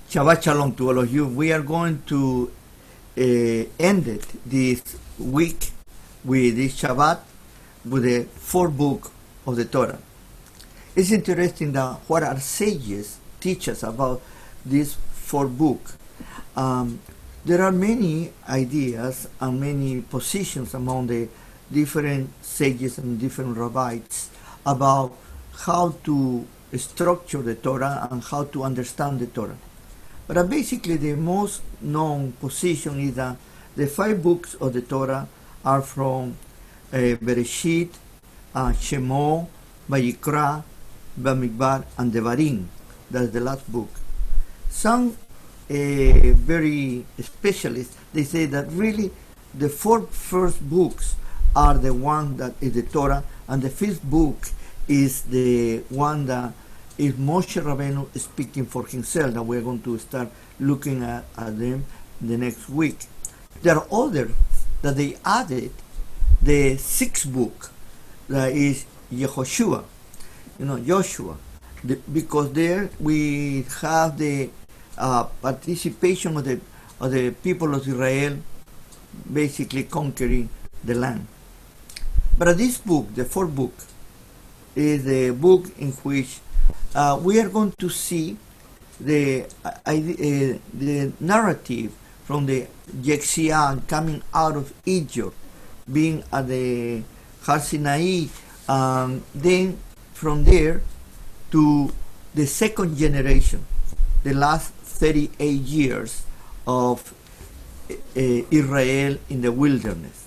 Shabbat Shalom to all of you. We are going to end it this week with this Shabbat with the fourth book of the Torah. It's interesting that what our sages teach us about this fourth book. There are many ideas and many positions among the different sages and different rabbis about how to structure the Torah and how to understand the Torah. But basically the most known position is that the 5 books of the Torah are from Bereshit, Shemot, Vayikra, Bamidbar, and Devarim. That's the last book. Some very specialists, they say that really the 4 first books are the one that is the Torah, and the 5th book is the one that is Moshe Rabbeinu speaking for himself, that we're going to start looking at them the next week. There are others that they added the 6th book, that is Yehoshua, Joshua, because there we have the participation of the people of Israel basically conquering the land. But this book, the 4th book, is the book in which we are going to see the narrative from the Yexian coming out of Egypt, being at the Har Sinai, then from there to the 2nd generation, the last 38 years of Israel in the wilderness.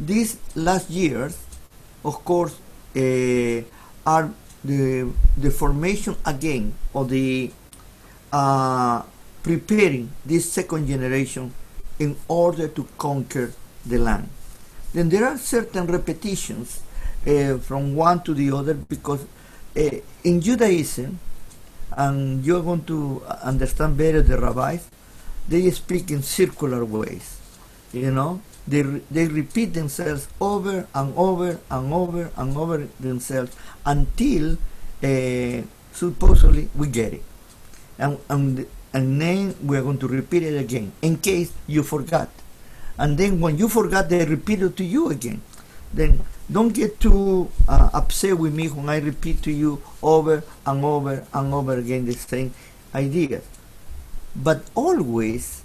These last years, of course, are the formation again of the preparing this 2nd generation in order to conquer the land. Then there are certain repetitions from one to the other, because in Judaism, and you're going to understand better the rabbis, they speak in circular ways. They repeat themselves over and over and over and over themselves until supposedly we get it. And then we're going to repeat it again in case you forgot. And then when you forgot, they repeat it to you again. Then don't get too upset with me when I repeat to you over and over and over again the same ideas. But always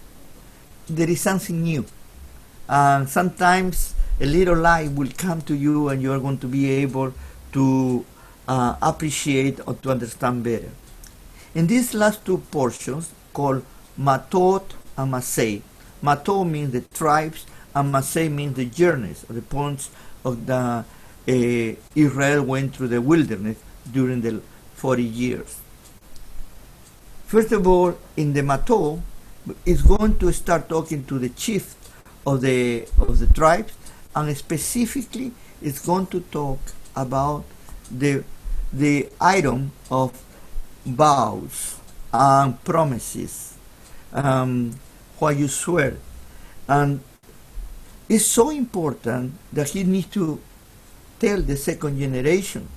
there is something new. And sometimes a little light will come to you and you are going to be able to appreciate or to understand better. In these last 2 portions called Matot and Masei, Matot means the tribes and Masei means the journeys, or the points of the Israel went through the wilderness during the 40 years. First of all, in the Matot, it's going to start talking to the chief of the tribes, and specifically it's going to talk about the item of vows and promises, what you swear. And it's so important that he needs to tell the 2nd generation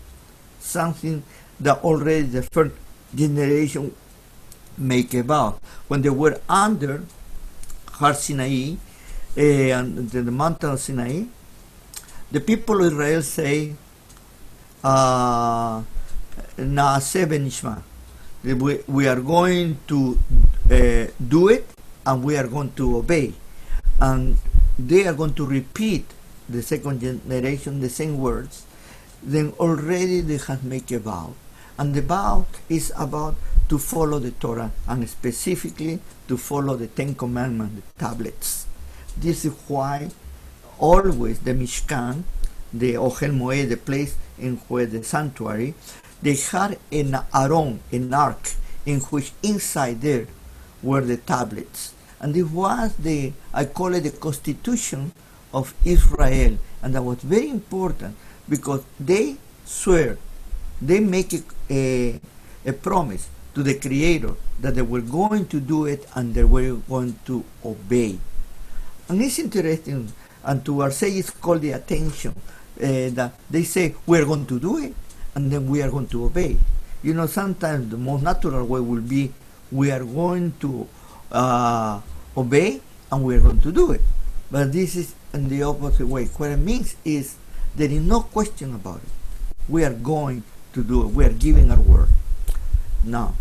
something that already the 1st generation make a vow. When they were under Har Sinai, and the mountain of Sinai, the people of Israel say, Naaseh v'nishma. We are going to do it, and we are going to obey. And they are going to repeat the 2nd generation the same words. Then already they have made a vow. And the vow is about to follow the Torah, and specifically to follow the 10 Commandments, the tablets. This is why always the Mishkan, the Ohel Moed, the place in where the sanctuary, they had an aron, an ark, in which inside there were the tablets. And it was I call it the constitution of Israel. And that was very important, because they swear, they make a promise to the Creator that they were going to do it and they were going to obey. And it's interesting, and to our sages call the attention that they say we're going to do it and then we are going to obey. Sometimes the most natural way will be we are going to obey, and we are going to do it. But this is in the opposite way. What it means is there is no question about it. We are going to do it. We are giving our word. Now,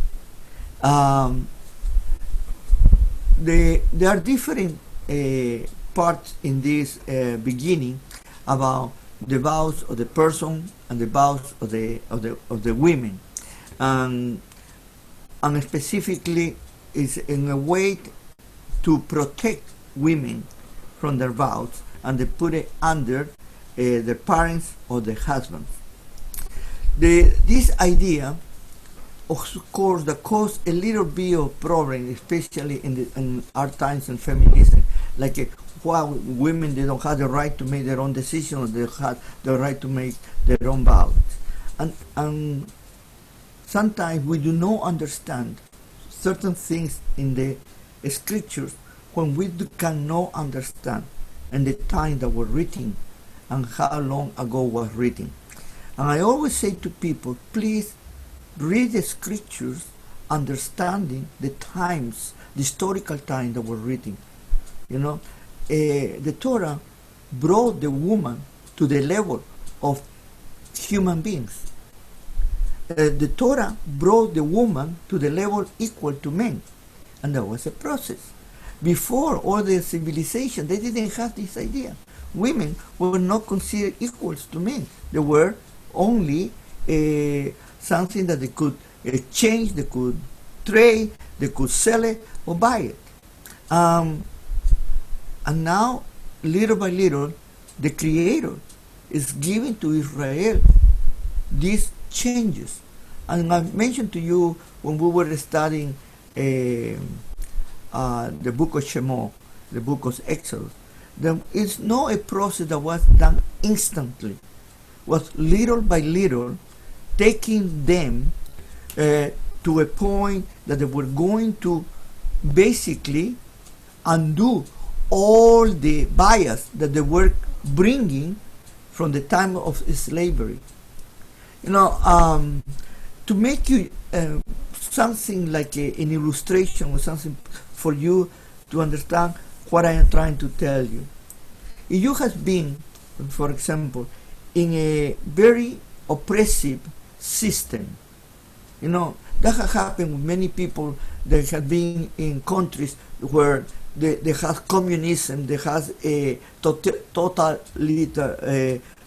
there are different parts in this beginning about the vows of the person and the vows of the women, and specifically is in a way to protect women from their vows, and they put it under the parents or the husbands. This idea, of course, that caused a little bit of problem, especially in our times in feminism, like why women, they don't have the right to make their own decisions, they have the right to make their own vows, and sometimes we do not understand certain things in the scriptures when we cannot understand and the time that were written and how long ago was written. And I always say to people, please read the scriptures understanding the times, the historical time that were written. You know, the Torah brought the woman to the level of human beings. The Torah brought the woman to the level equal to men, and that was a process. Before all the civilization, they didn't have this idea. Women were not considered equals to men. They were only something that they could change, they could trade, they could sell it or buy it. And now, little by little, the Creator is giving to Israel these changes. And I mentioned to you when we were studying the book of Shemot, the book of Exodus, that it's not a process that was done instantly. It was little by little taking them to a point that they were going to basically undo all the bias that they were bringing from the time of slavery. You know, to make you something like an illustration or something for you to understand what I am trying to tell you. If you have been, for example, in a very oppressive system, you know, that has happened with many people that have been in countries where they have communism, they have a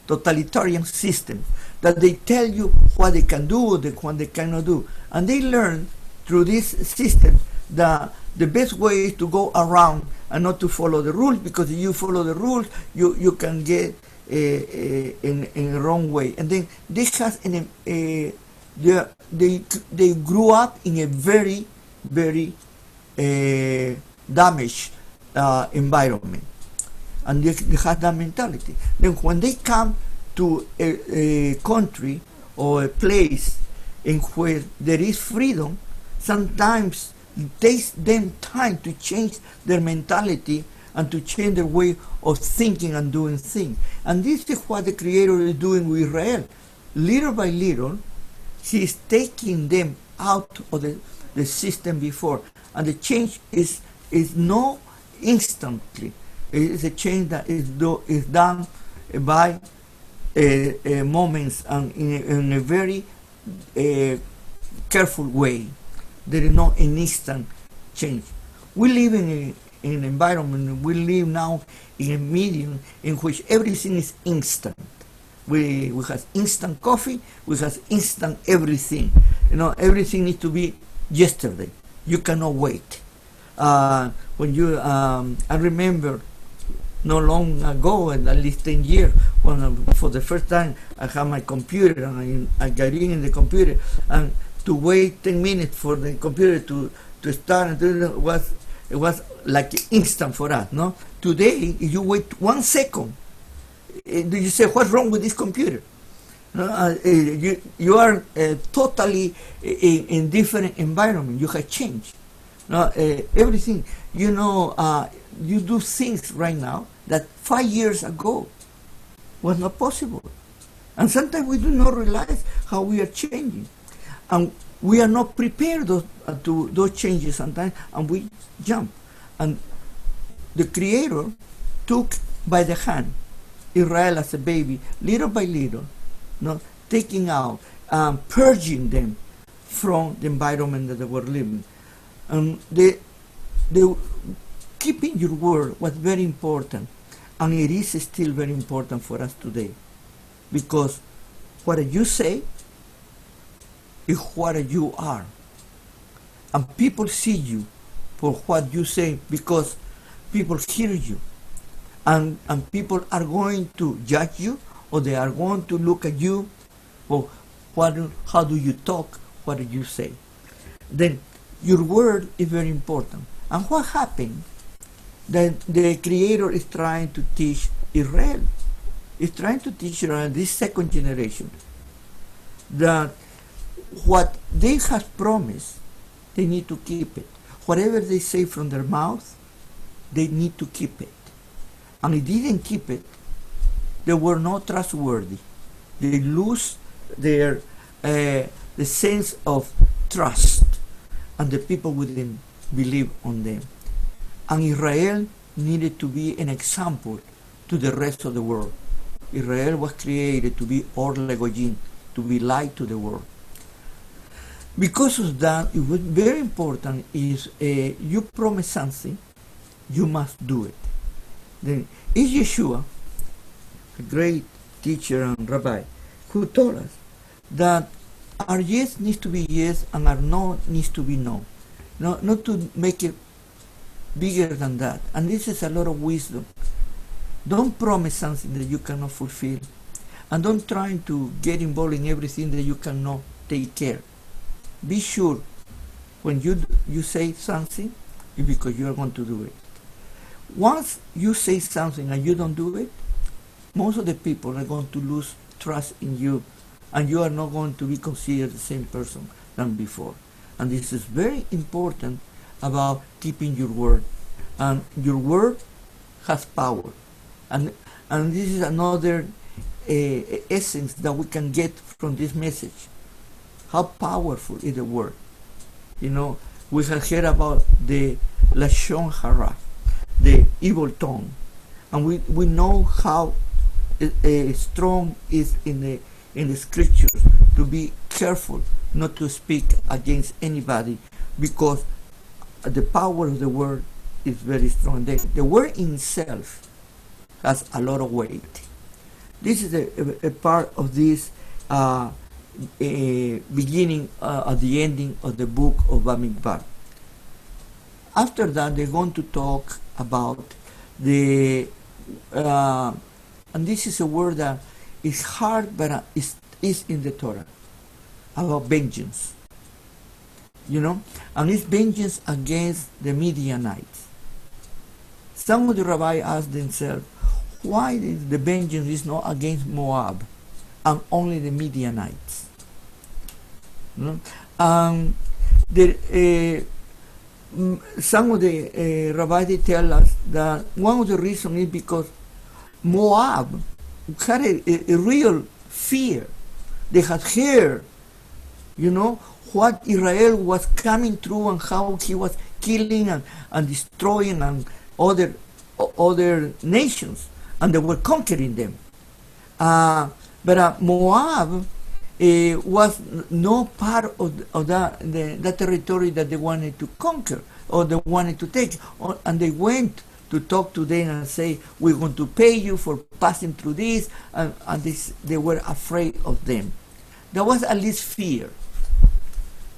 totalitarian system, that they tell you what they can do, what they cannot do. And they learn through this system that the best way is to go around and not to follow the rules, because if you follow the rules, you can get in a wrong way. And then this has they grew up in a very, very damaged environment, and they have that mentality. Then when they come to a country or a place in where there is freedom, sometimes it takes them time to change their mentality and to change their way of thinking and doing things. And this is what the Creator is doing with Israel. Little by little, He is taking them out of the system before. And the change is not instantly. It is a change that is done by moments and in a very careful way. There is not an instant change. We live in an environment, we live now in a medium in which everything is instant. We have instant coffee, we have instant everything. You know, everything needs to be yesterday. You cannot wait. When you, I remember not long ago, at least 10 years, when for the first time I had my computer and I got in the computer, and to wait 10 minutes for the computer to start, it was like instant for us, no? Today, if you wait 1 second, do you say, what's wrong with this computer? You are totally in different environment. You have changed. Everything, you know, you do things right now that 5 years ago was not possible. And sometimes we do not realize how we are changing. And we are not prepared to those changes sometimes, and we jump. And the Creator took by the hand Israel as a baby, little by little, taking out, purging them from the environment that they were living. And the keeping your word was very important, and it is still very important for us today, because what you say is what you are, and people see you for what you say, because people hear you, and people are going to judge you, or they are going to look at you for how do you talk, what do you say. Then your word is very important. And what happened? That the Creator is trying to teach Israel. He's trying to teach Israel, this second generation, that what they have promised, they need to keep it. Whatever they say from their mouth, they need to keep it. And if they didn't keep it, they were not trustworthy. They lose their the sense of trust, and the people wouldn't believe on them. And Israel needed to be an example to the rest of the world. Israel was created to be Or Legoyim, to be light to the world. Because of that, it was very important is you promise something, you must do it. Then is Yeshua, a great teacher and rabbi, who told us that our yes needs to be yes and our no needs to be no. Not to make it bigger than that. And this is a lot of wisdom. Don't promise something that you cannot fulfill. And don't try to get involved in everything that you cannot take care. Be sure when you say something, it's because you are going to do it. Once you say something and you don't do it, most of the people are going to lose trust in you, and you are not going to be considered the same person than before. And this is very important about keeping your word. And your word has power. And this is another essence that we can get from this message. How powerful is the word? We have heard about the Lashon Hara, the evil tongue. And we know how strong is in the scriptures to be careful not to speak against anybody, because the power of the word is very strong. The word in itself has a lot of weight. This is a part of this beginning at the ending of the book of Bamidbar. After that, they're going to talk about and this is a word that is hard, but is in the Torah, about vengeance. And it's vengeance against the Midianites. Some of the rabbis asked themselves, why the vengeance is not against Moab and only the Midianites? Some of the rabbis, they tell us that one of the reasons is because Moab had a real fear. They had heard, what Israel was coming through and how he was killing and destroying and other nations, and they were conquering them. But Moab was no part of that territory that they wanted to conquer or they wanted to take. And they went to talk to them and say, we're going to pay you for passing through this, and they were afraid of them. There was at least fear.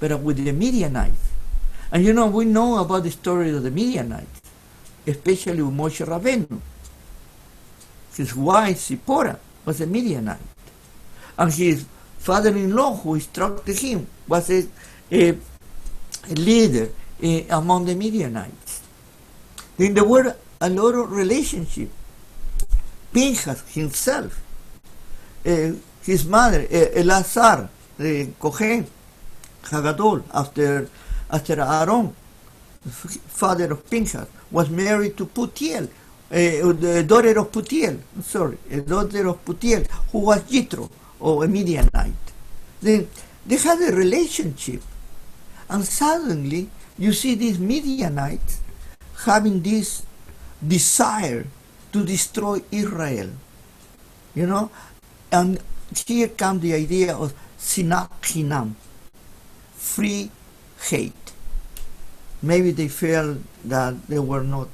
But with the Midianites, and we know about the story of the Midianites, especially with Moshe Rabbeinu. His wife, Zipporah, was a Midianite. And his father-in-law, who instructed him, was a leader among the Midianites. Then there were a lot of relationship. Pinchas himself, his mother, Elazar, the Kohen, Hagadol, after Aaron, the father of Pinchas, was married to Putiel, the daughter of Putiel, who was Jethro, or a Midianite. Then they had a relationship And suddenly, you see these Midianites having this desire to destroy Israel. You know? And here comes the idea of sinak chinam, free hate. Maybe they felt that they were not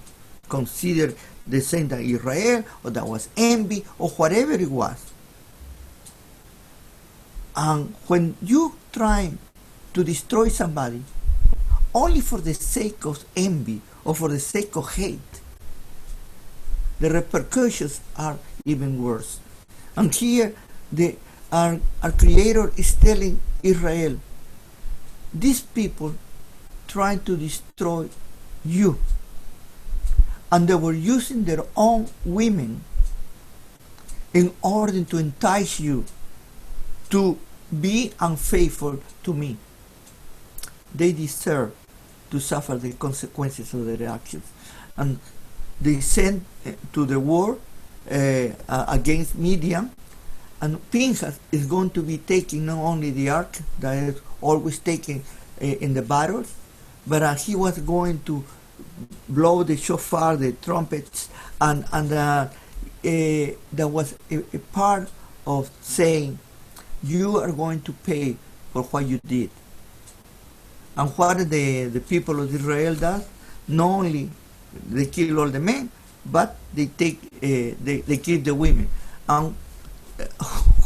considered the same as Israel, or that was envy, or whatever it was. And when you try to destroy somebody only for the sake of envy or for the sake of hate, the repercussions are even worse. And here our Creator is telling Israel, these people trying to destroy you, and they were using their own women in order to entice you to be unfaithful to me. They deserve to suffer the consequences of their actions. And they sent to the war against Midian, and Pinchas is going to be taking not only the ark that is always taken in the battles, but he was going to blow the shofar, the trumpets, and there was a part of saying, you are going to pay for what you did. And what the people of Israel does, not only they kill all the men, but they take they kill the women. And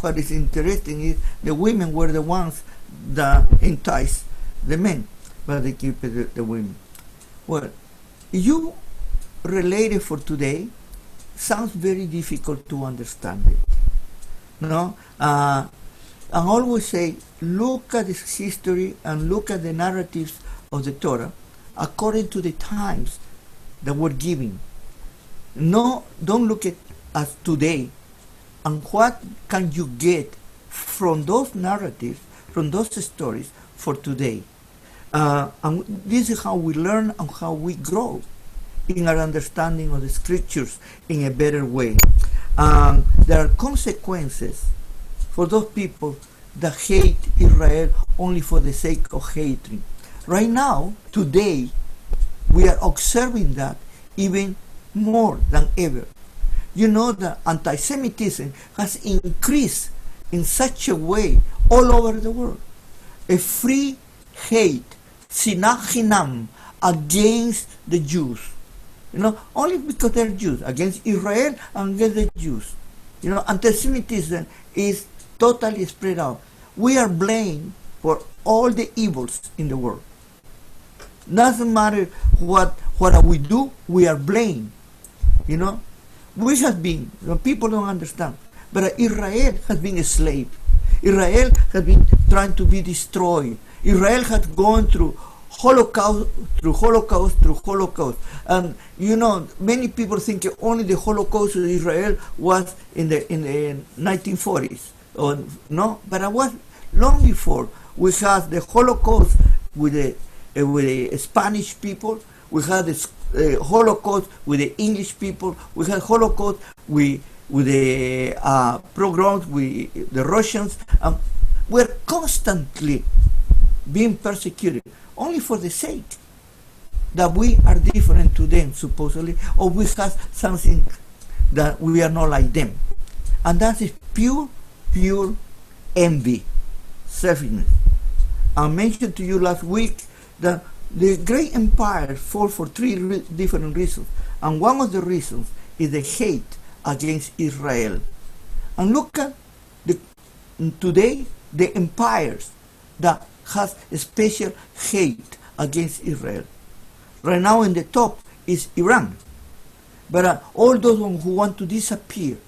what is interesting is the women were the ones that enticed the men, but they keep the women. Well, you related for today sounds very difficult to understand it. No, I always say, look at this history and look at the narratives of the Torah according to the times that we're giving. No, don't look at as today. And what can you get from those narratives, from those stories for today? And this is how we learn and how we grow in our understanding of the scriptures in a better way. There are consequences for those people that hate Israel only for the sake of hatred. Right now, today, we are observing that even more than ever. You know that anti-Semitism has increased in such a way all over the world. A free hate, sinak chinam, against the Jews. You know, only because they're Jews, against Israel and against the Jews. You know, anti-Semitism is totally spread out. We are blamed for all the evils in the world. Doesn't matter what we do, we are blamed. You know, we have been, people don't understand, but Israel has been a slave. Israel has been trying to be destroyed. Israel has gone through Holocaust. And you know, many people think only the Holocaust of Israel was in the 1940s. Or no, but it was long before. We had the Holocaust with the Spanish people. We had the Holocaust with the English people. We had Holocaust with the pogroms with the Russians. We're constantly being persecuted only for the sake that we are different to them, supposedly, or we have something that we are not like them. And that is pure envy, selfishness. I mentioned to you last week that the great empires fall for three different reasons, and one of the reasons is the hate against Israel. And look at today the empires that has a special hate against Israel. Right now in the top is Iran, but all those who want to disappear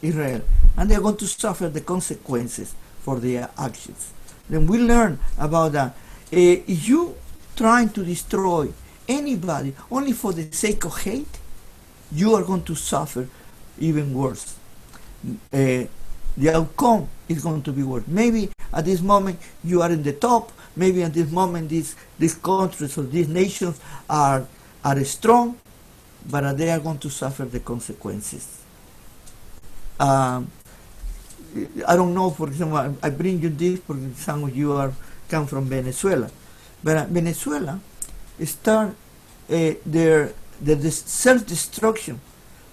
Israel, and they're going to suffer the consequences for their actions. Then we learn about that. If you trying to destroy anybody only for the sake of hate, you are going to suffer even worse. The outcome is going to be worse. Maybe at this moment you are in the top. Maybe at this moment these countries or these nations are strong, but they are going to suffer the consequences. I don't know, for example, I bring you this because some of you come from Venezuela. But Venezuela start their self-destruction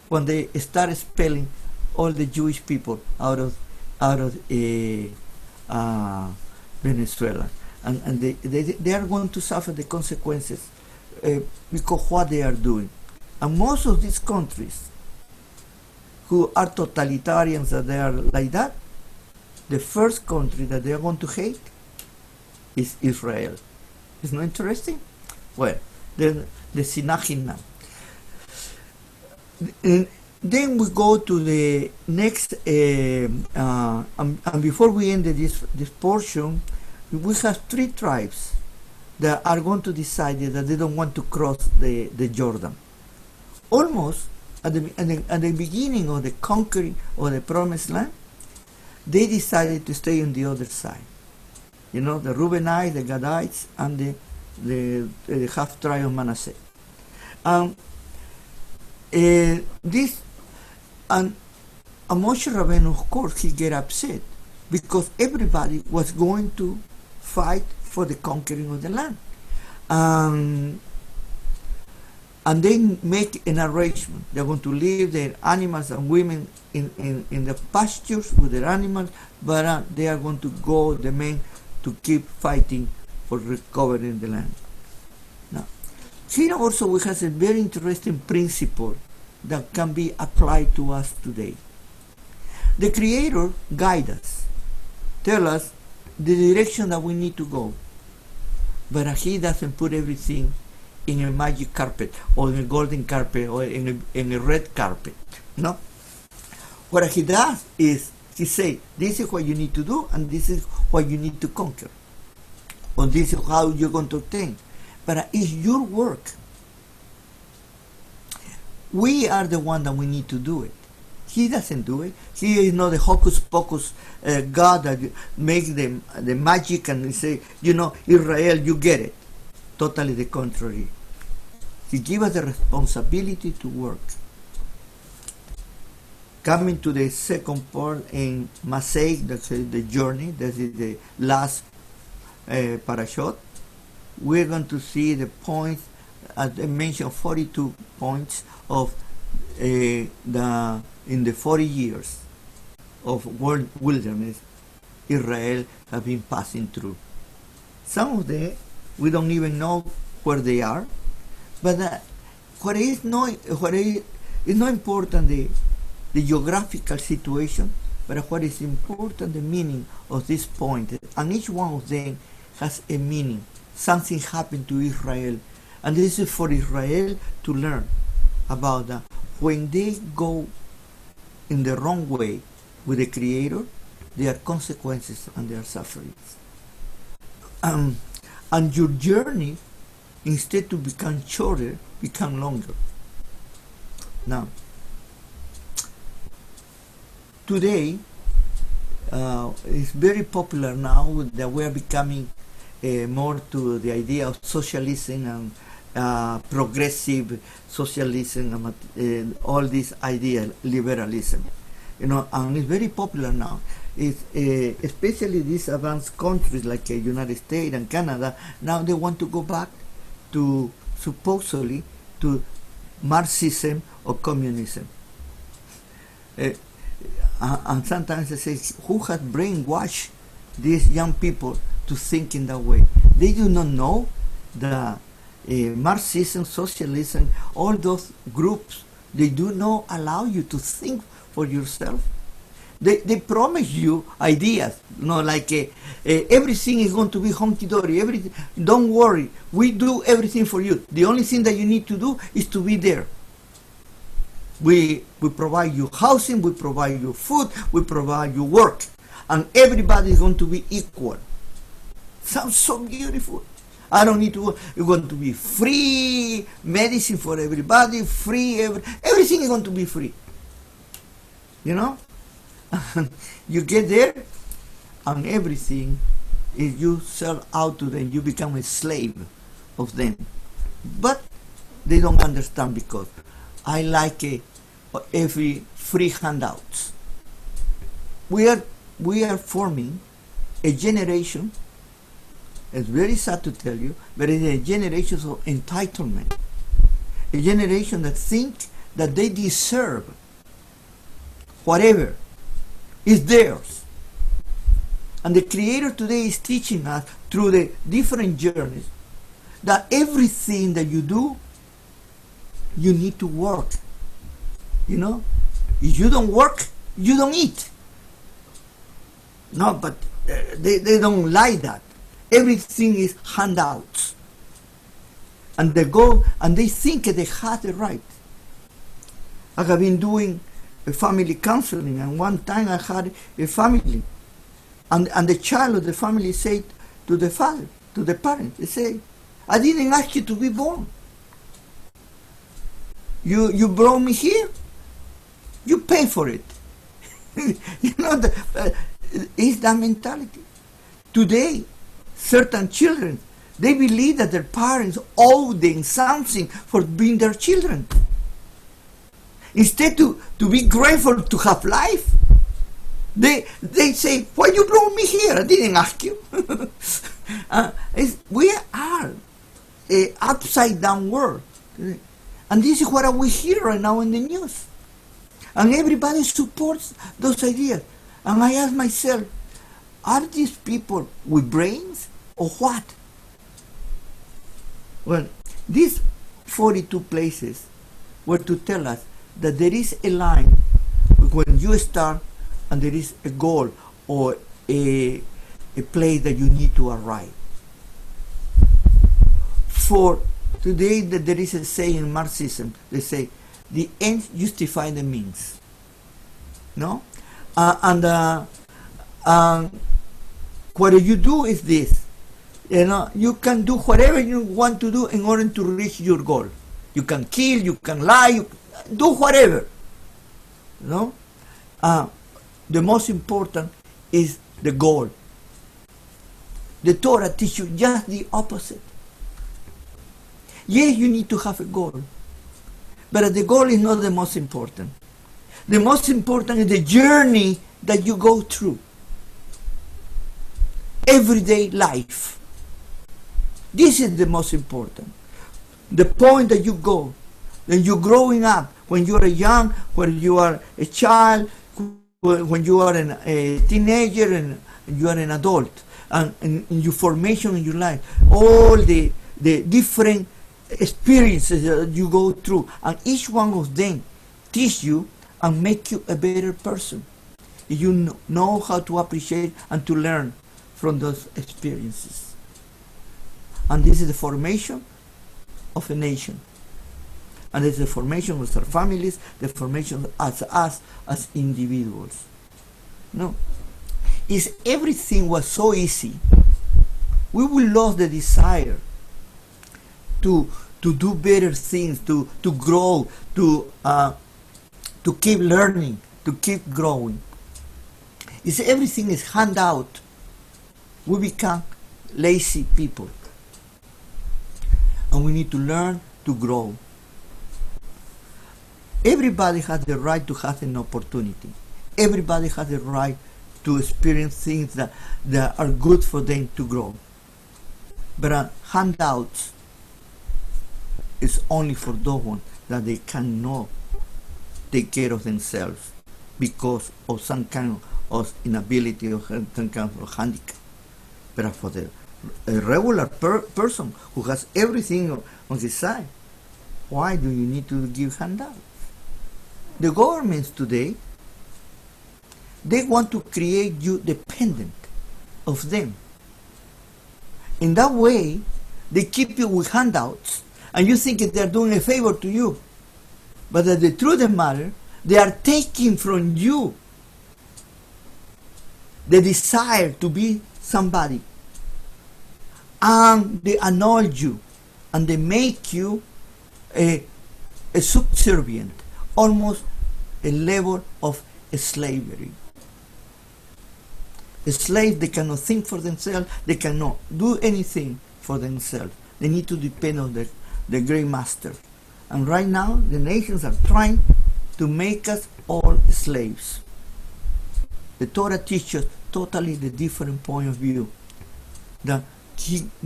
when they start expelling all the Jewish people out of Venezuela, and they are going to suffer the consequences because what they are doing. And most of these countries who are totalitarians, that they are like that, the first country that they are going to hate is Israel. It's not interesting? Well, the Sinachim now. Then we go to the next, and before we end this portion, we have 3 tribes that are going to decide that they don't want to cross the Jordan. Almost at the beginning of the conquering of the Promised Land, they decided to stay on the other side. You know, the Reubenites, the Gadites, and the half tribe of Manasseh. This and Moshe Rabbeinu, of course, he get upset because everybody was going to fight for the conquering of the land, and they make an arrangement. They're going to leave their animals and women in the pastures with their animals, but they are going to go, the men, to keep fighting for recovering the land. Now, here also we have a very interesting principle that can be applied to us today. The Creator guides us, tell us the direction that we need to go, but He doesn't put everything in a magic carpet or in a golden carpet or in a red carpet. No. What He does is He says, this is what you need to do, and this is what you need to conquer, or this is how you're going to obtain. But it's your work. We are the one that we need to do it. He doesn't do it. He is not the hocus pocus God that makes the magic and say, you know, Israel, you get it. Totally the contrary. He gives us the responsibility to work. Coming to the second part in Masei, that's the journey, that is the last parashot, we're going to see the points, as I mentioned, 42 points of in the 40 years of wilderness Israel has been passing through. Some of them we don't even know where they are, but what is not important the geographical situation, but what is important the meaning of this point, and each one of them has a meaning. Something happened to Israel, and this is for Israel to learn about that. When they go in the wrong way with the Creator, there are consequences and there are sufferings. And your journey, instead to become shorter, become longer. Now, today, it's very popular now that we are becoming more to the idea of socialism and progressive socialism and all this idea, liberalism. You know, and it's very popular now. It's, especially these advanced countries like the United States and Canada, now they want to go back to, supposedly, to Marxism or communism. And sometimes they say, who has brainwashed these young people to think in that way? They do not know that Marxism, socialism, all those groups, they do not allow you to think for yourself. They promise you ideas, you know, like everything is going to be hunky-dory, everything. Don't worry, we do everything for you. The only thing that you need to do is to be there. We provide you housing, we provide you food, we provide you work, and everybody is going to be equal. Sounds so beautiful. I don't need to work. It's going to be free medicine for everybody, free everything is going to be free. You know? You get there, and everything is you sell out to them. You become a slave of them. But they don't understand, because I like every free handouts. We are forming a generation It's very sad to tell you, but it's a generation of entitlement. A generation that think that they deserve whatever is theirs. And the Creator today is teaching us through the different journeys that everything that you do, you need to work. You know, if you don't work, you don't eat. No, but they don't like that. Everything is handouts. And they go and they think they have the right. I have been doing a family counseling, and one time I had a family, and the child of the family said to the father, to the parent, they say, I didn't ask you to be born. You brought me here. You pay for it. You know, it's that mentality. Today, certain children, they believe that their parents owe them something for being their children. Instead to be grateful to have life, they say, why you brought me here? I didn't ask you. We are an upside down world. And this is what we hear right now in the news. And everybody supports those ideas. And I ask myself, are these people with brains or what? Well, these 42 places were to tell us that there is a line when you start and there is a goal or a place that you need to arrive. For today, there is a saying in Marxism, they say, the ends justify the means. No? What you do is this. You know, you can do whatever you want to do in order to reach your goal. You can kill, you can lie, you do whatever. No? The most important is the goal. The Torah teaches you just the opposite. Yes, you need to have a goal, but the goal is not the most important. The most important is the journey that you go through. Everyday life. This is the most important. The point that you go, when you're growing up, when you are young, when you are a child, when you are a teenager, and you are an adult, and in your formation in your life, all the different experiences that you go through, and each one of them teach you and make you a better person. If you know how to appreciate and to learn from those experiences. And this is the formation of a nation. And it's the formation of our families, the formation of us as individuals. No. If everything was so easy, we will lose the desire to do better things, to grow, to keep learning, to keep growing. If everything is handed out, we become lazy people. And we need to learn to grow. Everybody has the right to have an opportunity. Everybody has the right to experience things that are good for them to grow. But handouts is only for those ones that they cannot take care of themselves because of some kind of inability or some kind of handicap. But for a regular person who has everything on his side, why do you need to give handouts? The governments today, they want to create you dependent of them. In that way, they keep you with handouts, and you think that they're doing a favor to you. But the truth of the matter, they are taking from you the desire to be somebody. And they annul you, and they make you a subservient, almost a level of slavery. A slave, they cannot think for themselves, they cannot do anything for themselves. They need to depend on the great master. And right now, the nations are trying to make us all slaves. The Torah teaches totally the different point of view. That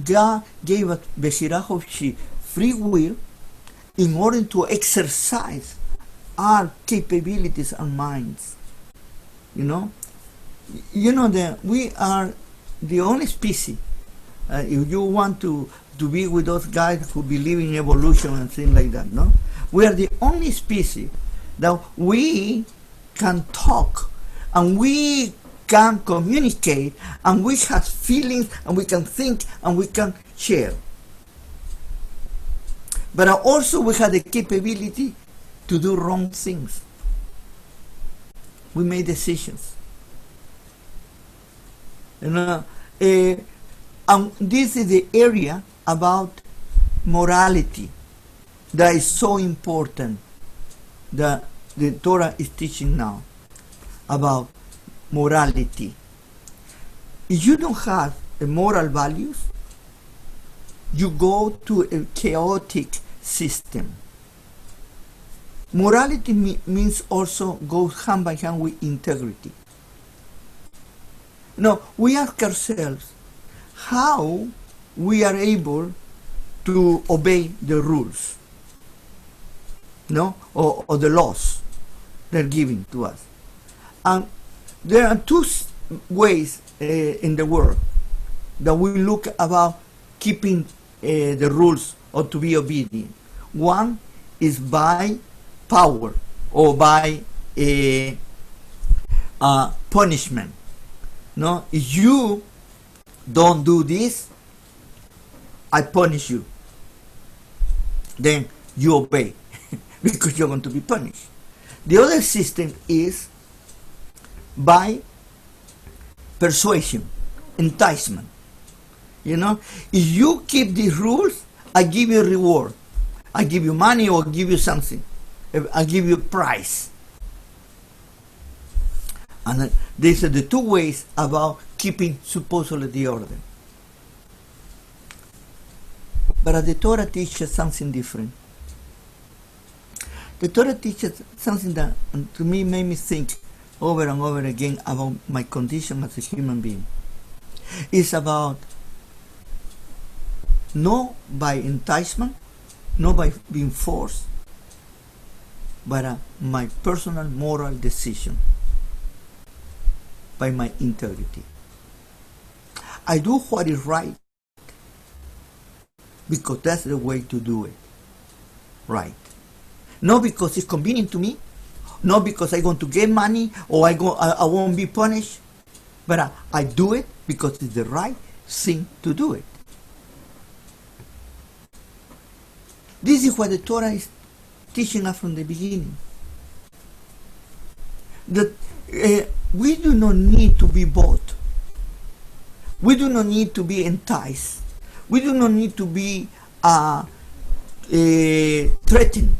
God gave us Bechirah Hofshi free will in order to exercise our capabilities and minds. You know that we are the only species. If you want to be with those guys who believe in evolution and things like that, no? We are the only species that we can talk and we can communicate and we have feelings and we can think and we can share. But also we have the capability to do wrong things. We make decisions. And this is the area about morality that is so important that the Torah is teaching now about morality. If you don't have moral values, you go to a chaotic system. Morality means also goes hand by hand with integrity. Now, we ask ourselves how we are able to obey the rules, no, or the laws they're giving to us. And there are two ways in the world that we look about keeping the rules or to be obedient. One is by power or by punishment. No, if you don't do this, I punish you. Then you obey because you're going to be punished. The other system is by persuasion, enticement. If you keep these rules, I give you a reward. I give you money or give you something. I give you a prize. And these are the two ways about keeping supposedly the order. But the Torah teaches something different. The Torah teaches something that to me made me think over and over again about my condition as a human being. It's about not by enticement, not by being forced, but my personal moral decision, by my integrity. I do what is right because that's the way to do it right. Not because it's convenient to me, not because I'm going to get money or I won't be punished, but I do it because it's the right thing to do it. This is what the Torah is teaching us from the beginning. That we do not need to be bought. We do not need to be enticed. We do not need to be threatened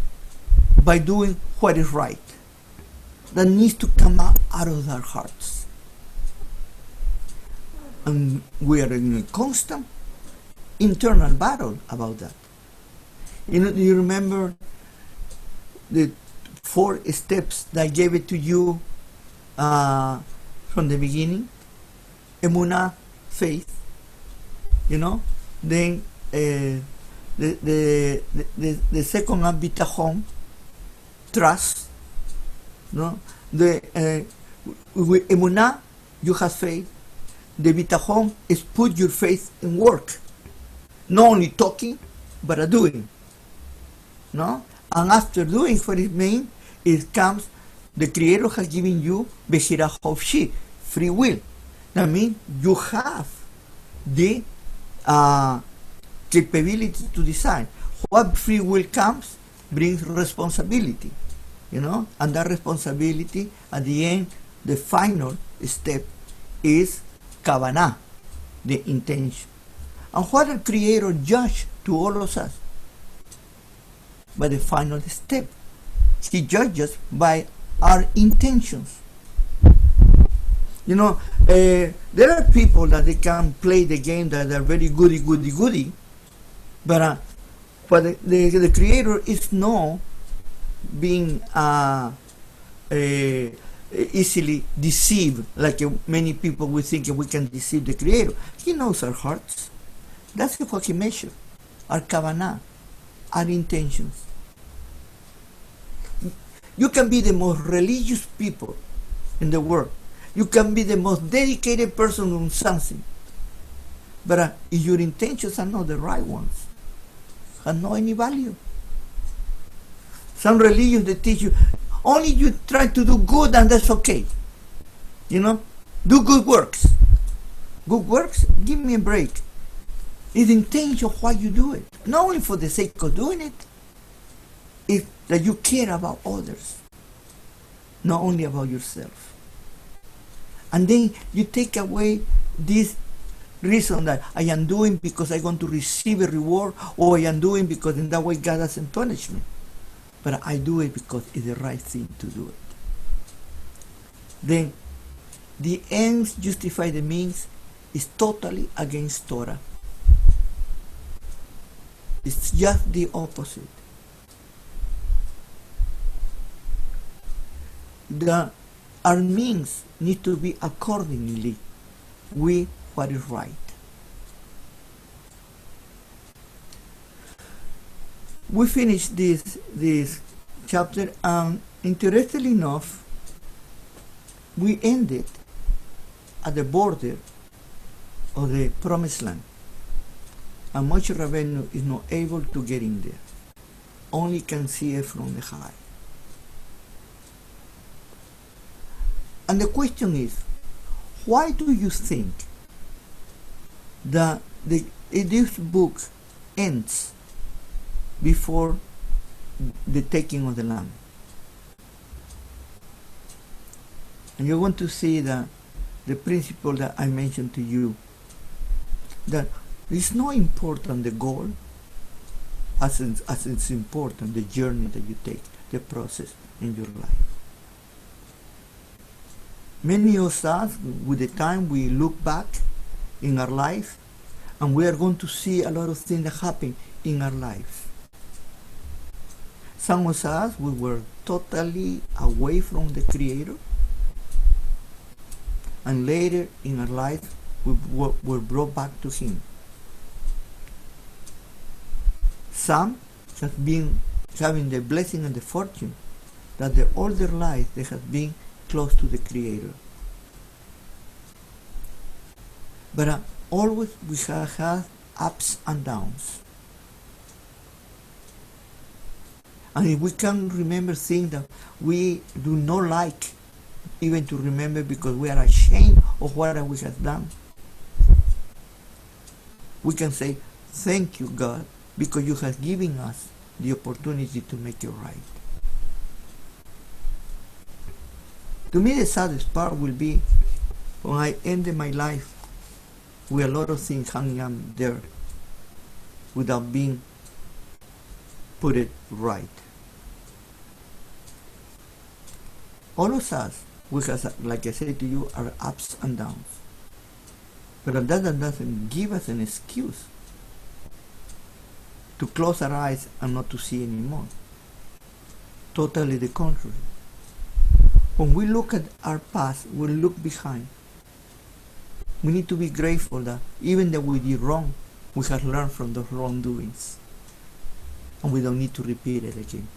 by doing what is right. That needs to come out of our hearts. And we are in a constant internal battle about that. Do you remember the 4 steps that I gave it to you from the beginning? Emunah, faith. Then the second one, bitachon, trust. No, with emunah, you have faith. The bitachon is put your faith in work, not only talking but doing. No, and after doing what it means, it comes. The Creator has given you Bechirah Hofshi, free will. That means you have the capability to decide. What free will comes brings responsibility, and that responsibility at the end, the final step is kavanah, the intention. And what the Creator judges to all of us? By the final step. He judges by our intentions. There are people that they can play the game that are very goody, but the Creator is not being easily deceived like many people will think we can deceive the Creator. He knows our hearts. That's what he measures. Our kavanah, our intentions. You can be the most religious people in the world. You can be the most dedicated person on something. But if your intentions are not the right ones, have no any value. Some religions they teach you, only you try to do good and that's okay. You know? Do good works. Good works, give me a break. It's the intention of why you do it. Not only for the sake of doing it, it's that you care about others. Not only about yourself. And then you take away this reason that I am doing because I want to receive a reward, or I am doing because in that way God doesn't punish me. But I do it because it's the right thing to do it. Then the ends justify the means is totally against Torah. It's just the opposite. Our means need to be accordingly with what is right. We finished this chapter, and interestingly enough, we ended at the border of the Promised Land. And Moshe Rabbeinu is not able to get in there. Only can see it from the high. And the question is, why do you think that this book ends before the taking of the land? And you want to see the principle that I mentioned to you, that it's not important the goal as it's important the journey that you take, the process in your life. Many of us, with the time, we look back in our life, and we are going to see a lot of things that happen in our lives. Some of us, we were totally away from the Creator, and later in our life, we were brought back to Him. Some have been having the blessing and the fortune that all their life they have been close to the Creator. But always we have had ups and downs. And if we can remember things that we do not like even to remember because we are ashamed of what we have done, we can say, thank you, God, because you have given us the opportunity to make it right. To me, the saddest part will be when I ended my life with a lot of things hanging up there without being put it right. All of us, we have, like I said to you, are ups and downs. But that doesn't give us an excuse to close our eyes and not to see anymore. Totally the contrary. When we look at our past, we look behind. We need to be grateful that even though we did wrong, we have learned from those wrongdoings. And we don't need to repeat it again.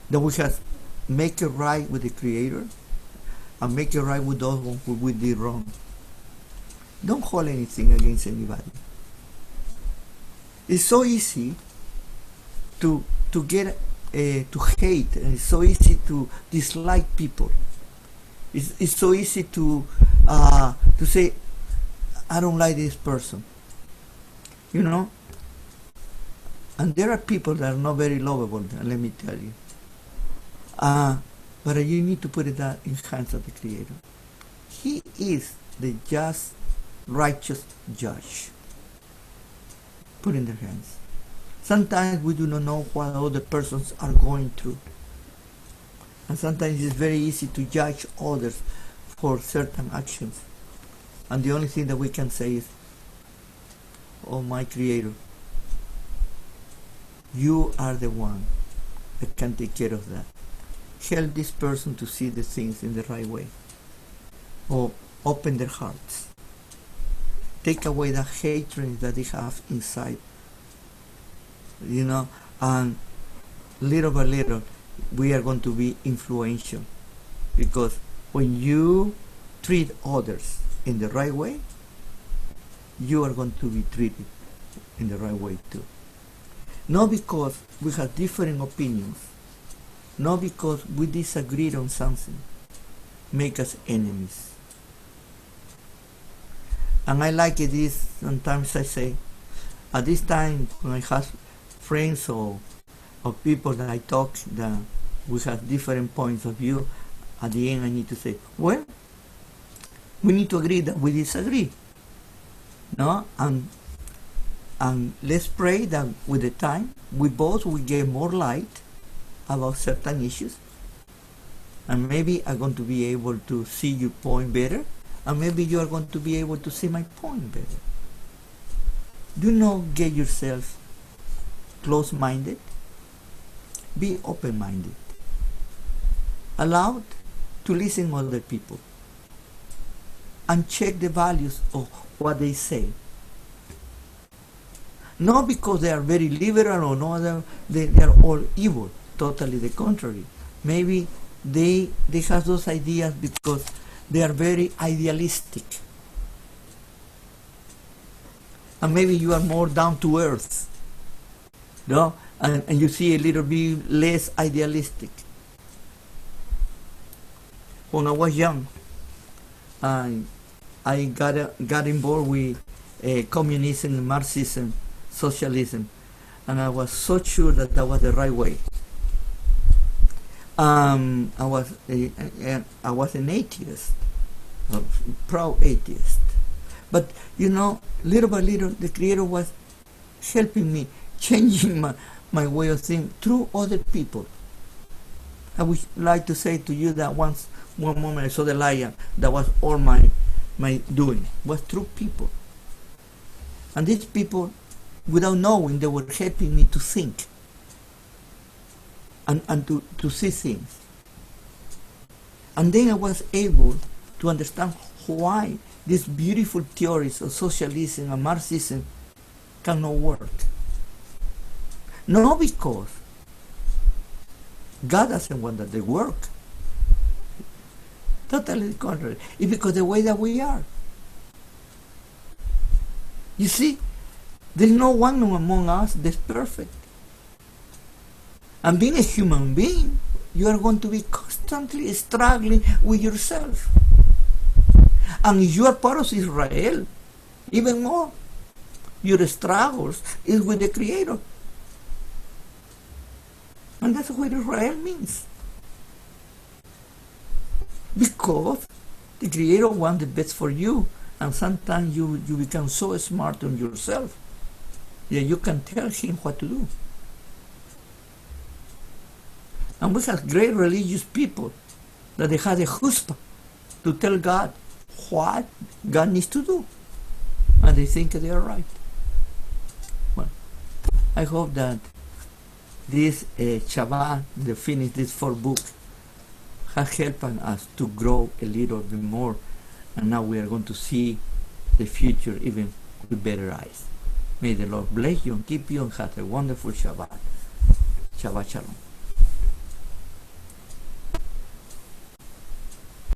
That we have make it right with the Creator and make it right with those who we did wrong. Don't hold anything against anybody. It's so easy to get to hate, and it's so easy to dislike people. It's so easy to say, I don't like this person, you know. And there are people that are not very lovable, let me tell you. But you need to put it in the hands of the Creator. He is the just, righteous judge. Put in their hands. Sometimes we do not know what other persons are going through. And sometimes it's very easy to judge others for certain actions. And the only thing that we can say is, oh my Creator, you are the one that can take care of that. Help this person to see the things in the right way. Or open their hearts. take away the hatred that they have inside, and little by little we are going to be influential, because when you treat others in the right way, you are going to be treated in the right way too. Not because we have different opinions, not because we disagree on something, make us enemies. And I like this, sometimes I say, at this time when I have friends or people that I talk that we have different points of view, at the end I need to say, well, we need to agree that we disagree. No? And let's pray that with the time we both will get more light about certain issues, and maybe I'm going to be able to see your point better, and maybe you are going to be able to see my point better. Do not get yourself close-minded. Be open-minded. Allowed to listen to other people and check the values of what they say. Not because they are very liberal or no, they are all evil. Totally the contrary. Maybe they have those ideas because they are very idealistic. And maybe you are more down to earth. No? And you see a little bit less idealistic. When I was young, I got involved with communism, Marxism, socialism, and I was so sure that that was the right way. I was an atheist, a proud atheist. But little by little, the Creator was helping me, changing my way of thinking through other people. I would like to say to you that one moment I saw the lion, that was all my doing, was through people. And these people, without knowing, they were helping me to think and to see things. And then I was able to understand why these beautiful theories of socialism and Marxism cannot work. Not because God doesn't want that they work. Totally the contrary. It's because the way that we are. You see, there's no one among us that's perfect. And being a human being, you are going to be constantly struggling with yourself. And if you are part of Israel, even more, your struggles is with the Creator. And that's what Israel means. Because the Creator wants the best for you, and sometimes you become so smart on yourself that you can tell Him what to do. And we have great religious people that they have the chutzpah to tell God what God needs to do, and they think they are right. Well, I hope that this Shabbat, the finish this 4 books, has helped us to grow a little bit more, and now we are going to see the future even with better eyes. May the Lord bless you and keep you and have a wonderful Shabbat. Shabbat Shalom.